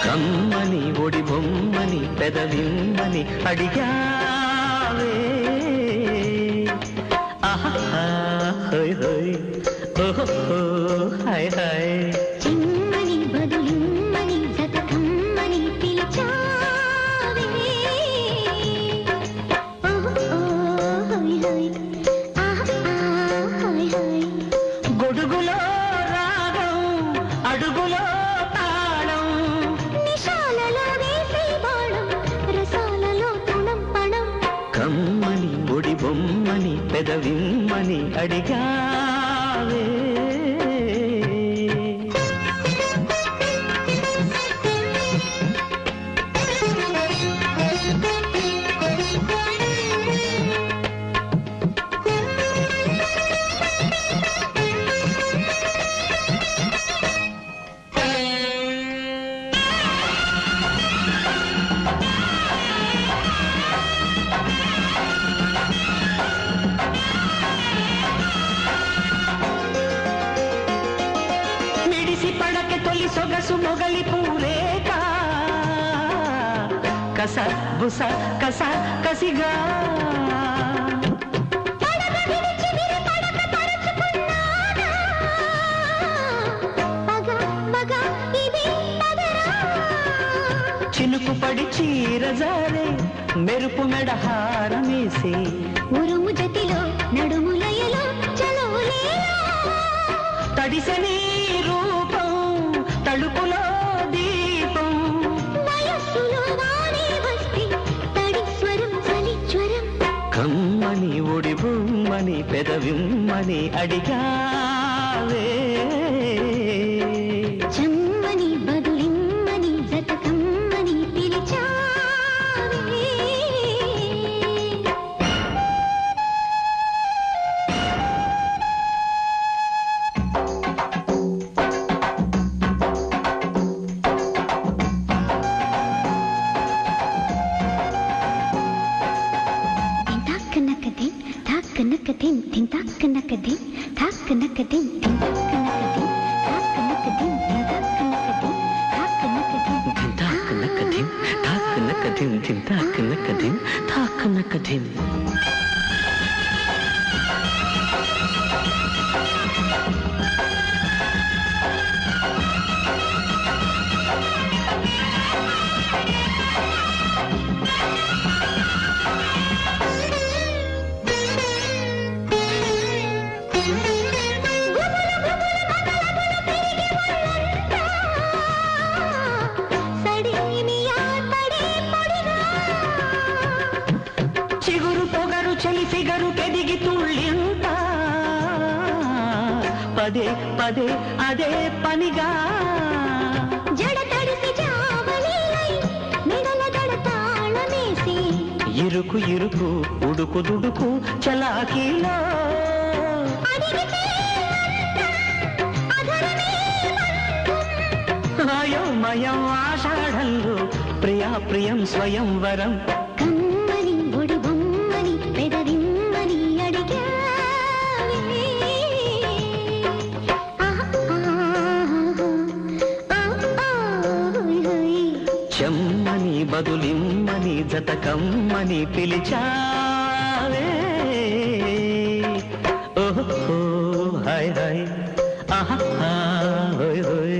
కమ్మని ఒడి బొమ్మని పెదవిమ్మని అడిగావే ఆహా హోయ్ హోయ్ ఓహో హాయ్ హాయ్ చిమ్మని బదులిమ్మని జతకమ్మని పిలిచావే ఓహో హోయ్ హోయ్ ఆహా హోయ్ హోయ్ గొడుగులో రాగం అడుగులో తాళం నిశాలలో వేసే బాణం రసాలలో తుణం పణం కమ్మని ఒడి బొమ్మని పెదవిమ్మని అడిగావే పడక తొలి సొగసు మొగలి పూరేక కస బుస కస కసిగా చినుకు పడి చీరజారే మెరుపు మెడహారమేసి ఉరుము జతిలో నడుములయలో చలవులే తడిసెని రూపం తలుపులో దీపం వయస్సులో వానే వస్తే తడి స్వరం చలి జ్వరం కమ్మని ఒడి బొమ్మని పెదవిమ్మని అడిగావే చమ్మని బదులిమ్మని జతకమ్మని పిలిచావే తాక్కనకదిం తింతాక్కనకదిం తాక్కనకదిం తింతాక్కనకదిం తాక్కనకదిం తింతాక్కనకదిం తాక్కనకదిం తింతాక్కనకదిం తాక్కనకదిం చిగురు పొగరు చలి ఫిగరు పెదిగి తుళ్ళింత పదే పదే అదే పనిగా జడ తడిసి జావలీలై మెడల దడ తాళమేసి ఇరుకు ఇరుకు ఉడుకు దుడుకు చలాకీలో అయోమయం ఆషాఢంలో ప్రియా ప్రియం స్వయంవరం కమ్మని ఒడి బొమ్మని పెదవిమ్మని అడిగావే చెమ్మని బదులిమ్మని జతకమ్మని పిలిచావే ఓహో హాయ్ హాయ్ ఆహా హోయ్ హోయ్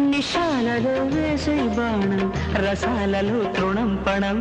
నిశాలలో వేసే బాణం రసాలలో తృణం పణం